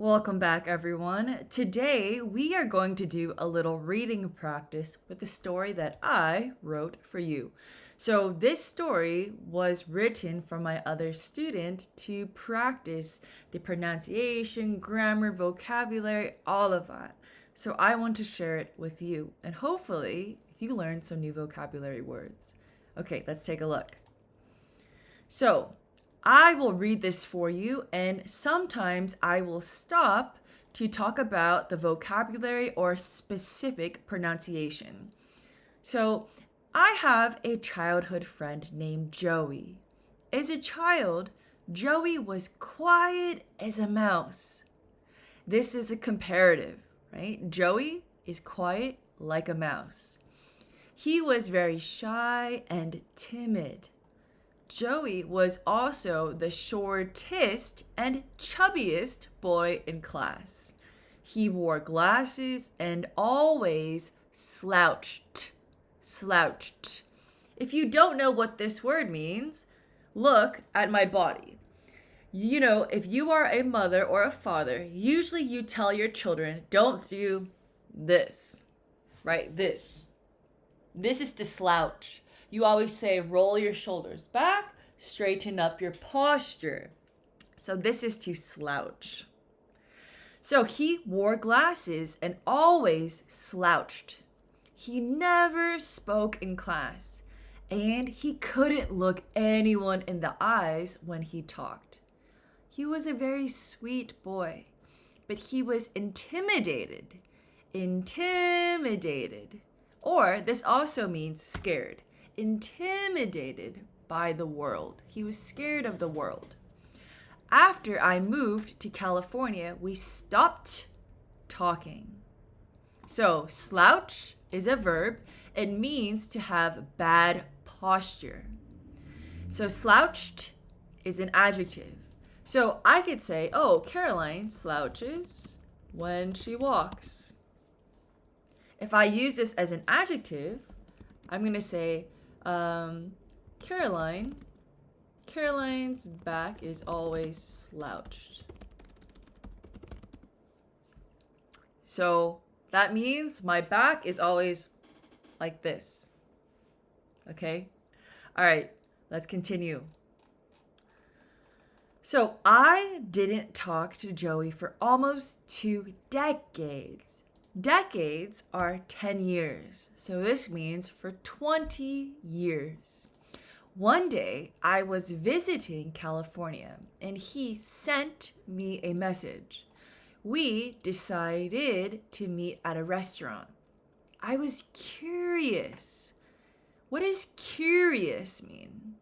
Welcome back, everyone. Today, we are going to do a little reading practice with the story that I wrote for you. So, this story was written for my other student to practice the pronunciation, grammar, vocabulary, all of that. So, I want to share it with you, and hopefully, you learn some new vocabulary words. Okay, let's take a look. So, I will read this for you, and sometimes I will stop to talk about the vocabulary or specific pronunciation. So, I have a childhood friend named Joey. As a child, Joey was quiet as a mouse. This is a comparative, right? Joey is quiet like a mouse. He was very shy and timid. Joey was also the shortest and chubbiest boy in class. He wore glasses and always slouched. Slouched. If you don't know what this word means, look at my body. You know, if you are a mother or a father, usually you tell your children, don't do this, right? This. This is to slouch. You always say, roll your shoulders back, straighten up your posture. So this is to slouch. So he wore glasses and always slouched. He never spoke in class, and he couldn't look anyone in the eyes when he talked. He was a very sweet boy, but he was intimidated. Intimidated. Or this also means scared. Intimidated by the world. He was scared of the world. After I moved to California, we stopped talking. So, slouch is a verb. It means to have bad posture. So, slouched is an adjective. So, I could say, oh, Caroline slouches when she walks. If I use this as an adjective, I'm going to say, Caroline's back is always slouched. So that means my back is always like this. Okay? All right, let's continue. So I didn't talk to Joey for almost 2 decades. Decades are 10 years, so this means for 20 years. One day, I was visiting California, and he sent me a message. We decided to meet at a restaurant. I was curious. What does curious mean?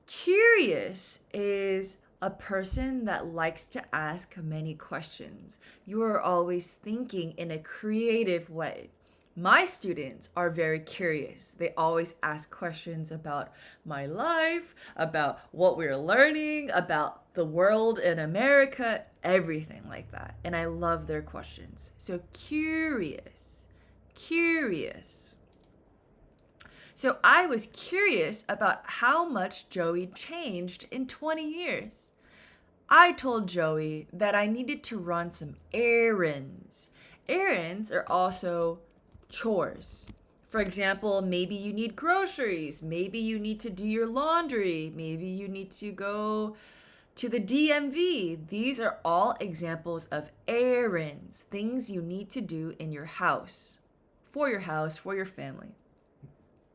Curious is a person that likes to ask many questions. You are always thinking in a creative way. My students are very curious. They always ask questions about my life, about what we're learning, about the world in America, everything like that. And I love their questions. So curious, curious. So I was curious about how much Joey changed in 20 years. I told Joey that I needed to run some errands. Errands are also chores. For example, maybe you need groceries. Maybe you need to do your laundry. Maybe you need to go to the DMV. These are all examples of errands, things you need to do in your house, for your family.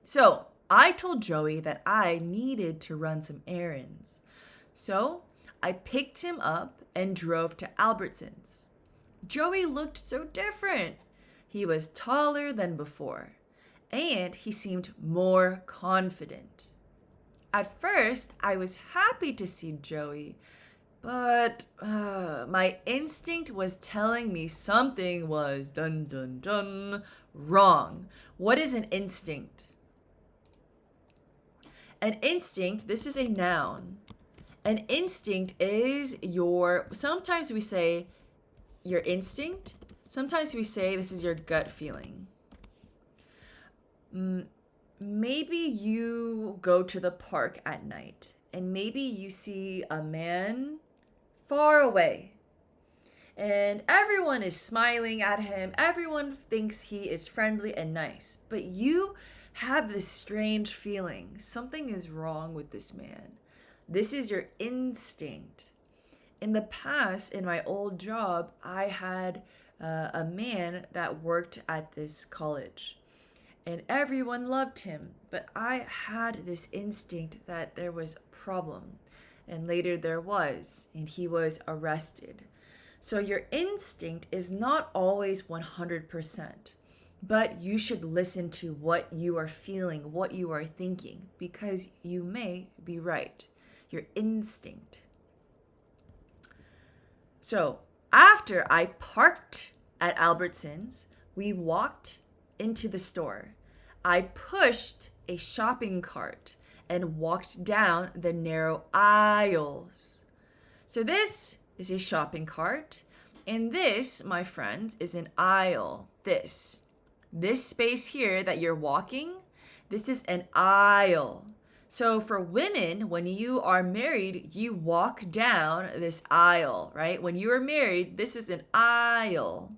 So I told Joey that I needed to run some errands. So I picked him up and drove to Albertsons. Joey looked so different. He was taller than before, and he seemed more confident. At first, I was happy to see Joey, but my instinct was telling me something was dun dun dun wrong. What is an instinct? An instinct, this is a noun. An instinct is sometimes we say your instinct. Sometimes we say this is your gut feeling. Maybe you go to the park at night and maybe you see a man far away And everyone is smiling at him. Everyone thinks he is friendly and nice. But you have this strange feeling. Something is wrong with this man. This is your instinct. In the past, in my old job, I had a man that worked at this college. And everyone loved him. But I had this instinct that there was a problem. And later there was. And he was arrested. So your instinct is not always 100%, but you should listen to what you are feeling, what you are thinking, because you may be right. Your instinct. So after I parked at Albertsons, we walked into the store. I pushed a shopping cart and walked down the narrow aisles. So this is a shopping cart, and this, my friends, is an aisle. This space here that you're walking, this is an aisle. So for women, when you are married, you walk down this aisle, right? When you are married, this is an aisle.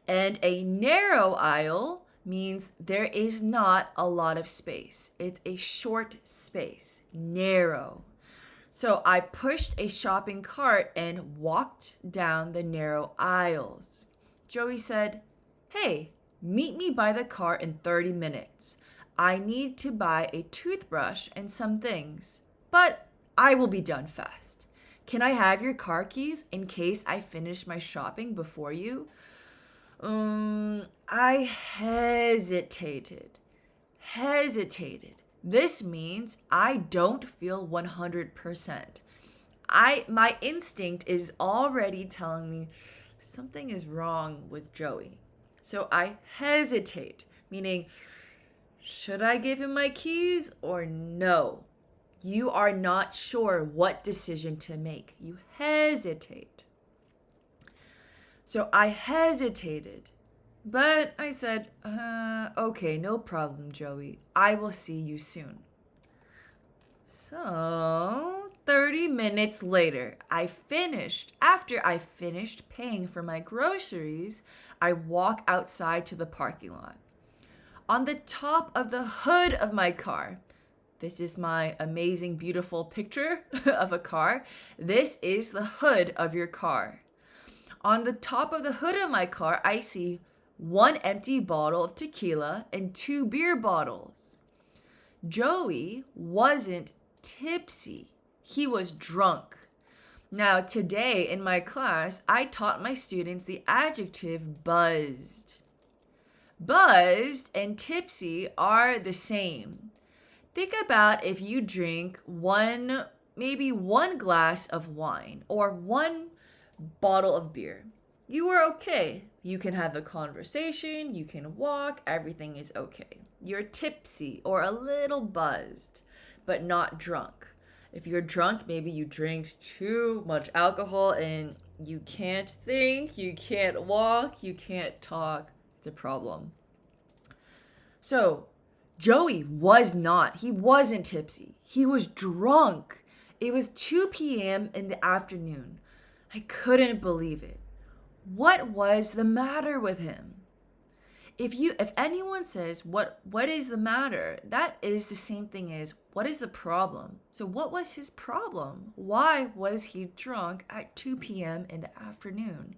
And a narrow aisle means there is not a lot of space. It's a short space, narrow. So I pushed a shopping cart and walked down the narrow aisles. Joey said, "Hey, meet me by the car in 30 minutes. I need to buy a toothbrush and some things, but I will be done fast. Can I have your car keys in case I finish my shopping before you?" I hesitated. This means I don't feel 100%. My instinct is already telling me something is wrong with Joey. So I hesitate, meaning, should I give him my keys or no? You are not sure what decision to make. You hesitate. So I hesitated. But I said, okay, no problem, Joey. I will see you soon. So 30 minutes later, after I finished paying for my groceries, I walk outside to the parking lot. On the top of the hood of my car, this is my amazing, beautiful picture of a car. This is the hood of your car. On the top of the hood of my car, I see one empty bottle of tequila and 2 beer bottles. Joey wasn't tipsy. He was drunk. Now, today in my class, I taught my students the adjective buzzed. Buzzed and tipsy are the same. Think about if you drink maybe one glass of wine or 1 bottle of beer. You are okay. You can have a conversation, you can walk, everything is okay. You're tipsy or a little buzzed, but not drunk. If you're drunk, maybe you drink too much alcohol and you can't think, you can't walk, you can't talk. It's a problem. So, Joey wasn't tipsy. He was drunk. It was 2 p.m. in the afternoon. I couldn't believe it. What was the matter with him? If anyone says what is the matter, that is the same thing as what is the problem? So what was his problem? Why was he drunk at 2 p.m. in the afternoon?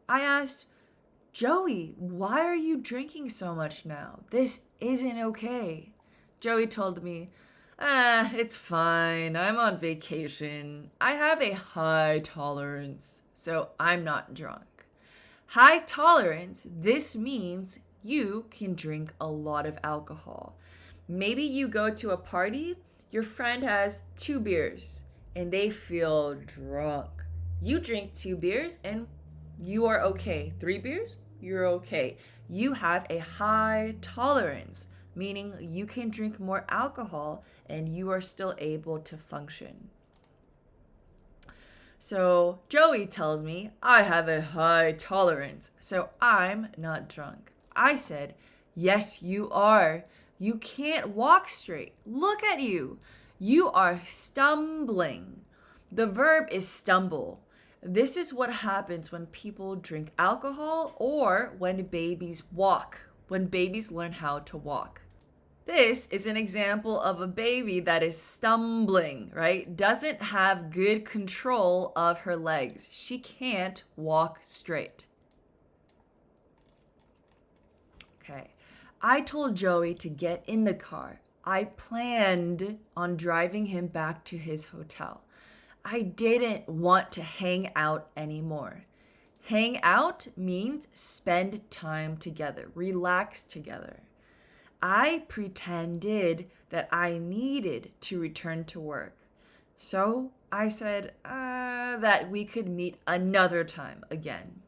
I asked, "Joey, why are you drinking so much now? This isn't okay." Joey told me, "It's fine. I'm on vacation. I have a high tolerance, so I'm not drunk." High tolerance, this means you can drink a lot of alcohol. Maybe you go to a party, your friend has 2 beers, and they feel drunk. You drink 2 beers, and you are okay. 3 beers, you're okay. You have a high tolerance, meaning you can drink more alcohol and you are still able to function. So Joey tells me I have a high tolerance, so I'm not drunk. I said, "Yes, you are. You can't walk straight. Look at you. You are stumbling." The verb is stumble. This is what happens when people drink alcohol or when babies walk, when babies learn how to walk. This is an example of a baby that is stumbling, right? Doesn't have good control of her legs. She can't walk straight. Okay. I told Joey to get in the car. I planned on driving him back to his hotel. I didn't want to hang out anymore. Hang out means spend time together, relax together. I pretended that I needed to return to work. So I said that we could meet another time again.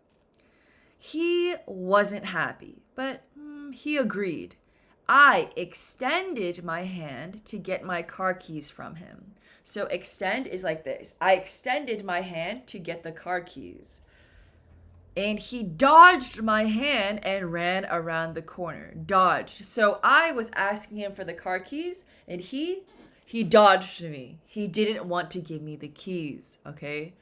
He wasn't happy, but he agreed. I extended my hand to get my car keys from him. So extend is like this. I extended my hand to get the car keys. And he dodged my hand and ran around the corner. Dodged. So I was asking him for the car keys and he dodged me. He didn't want to give me the keys, okay?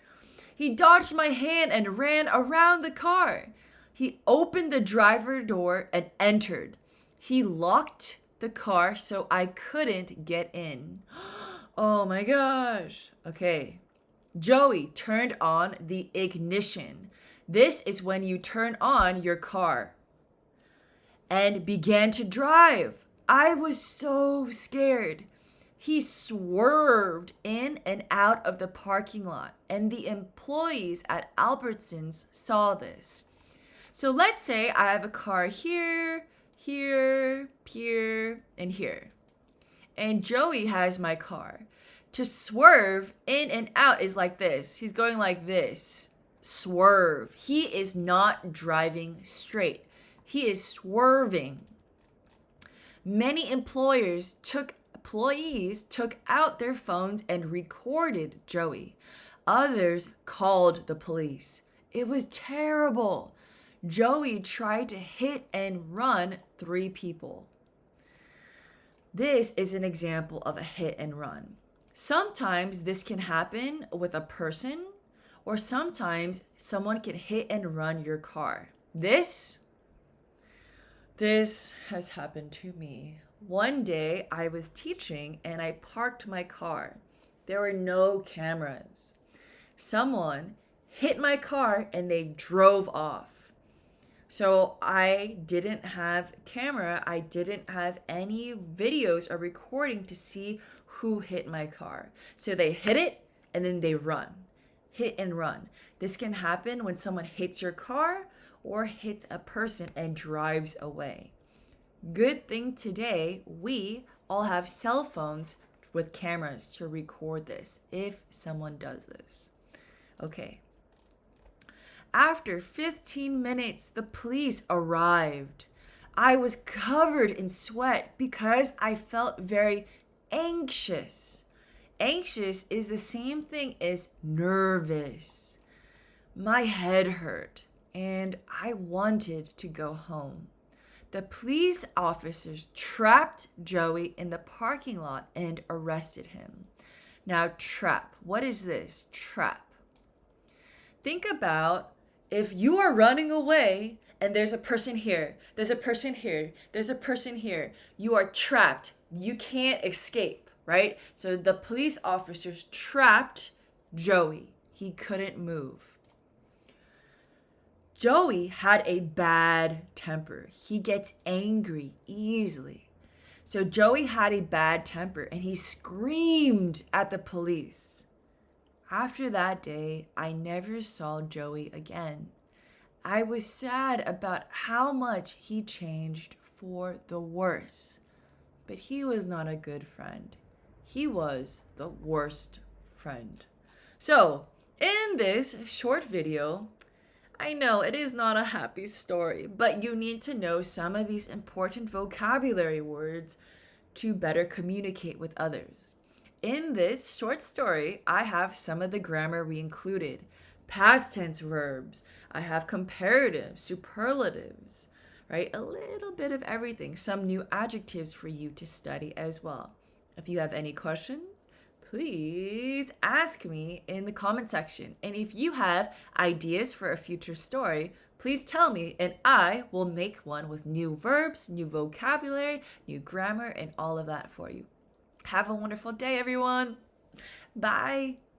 He dodged my hand and ran around the car. He opened the driver door and entered. He locked the car so I couldn't get in. Oh my gosh. Okay. Joey turned on the ignition. This is when you turn on your car. And began to drive. I was so scared. He swerved in and out of the parking lot, and the employees at Albertsons saw this. So let's say I have a car here, here, here, and here. And Joey has my car. To swerve in and out is like this. He's going like this. Swerve. He is not driving straight. He is swerving. Many employees took out their phones and recorded Joey. Others called the police. It was terrible. Joey tried to hit and run 3 people. This is an example of a hit and run. Sometimes this can happen with a person, or sometimes someone can hit and run your car. This has happened to me. One day I was teaching and I parked my car. There were no cameras. Someone hit my car and they drove off. So I didn't have camera. I didn't have any videos or recording to see who hit my car. So they hit it and then they run. Hit and run. This can happen when someone hits your car or hits a person and drives away. Good thing today, we all have cell phones with cameras to record this if someone does this. Okay. After 15 minutes, the police arrived. I was covered in sweat because I felt very anxious. Anxious is the same thing as nervous. My head hurt and I wanted to go home. The police officers trapped Joey in the parking lot and arrested him. Now, trap. What is this? Trap. Think about if you are running away and there's a person here, there's a person here, there's a person here. You are trapped. You can't escape, right? So the police officers trapped Joey. He couldn't move. Joey had a bad temper. He gets angry easily. So Joey had a bad temper and he screamed at the police. After that day, I never saw Joey again. I was sad about how much he changed for the worse. But he was not a good friend. He was the worst friend. So, in this short video, I know it is not a happy story, but you need to know some of these important vocabulary words to better communicate with others. In this short story, I have some of the grammar we included. Past tense verbs. I have comparatives, superlatives, right? A little bit of everything. Some new adjectives for you to study as well. If you have any questions, please ask me in the comment section. And if you have ideas for a future story, please tell me and I will make one with new verbs, new vocabulary, new grammar, and all of that for you. Have a wonderful day, everyone. Bye.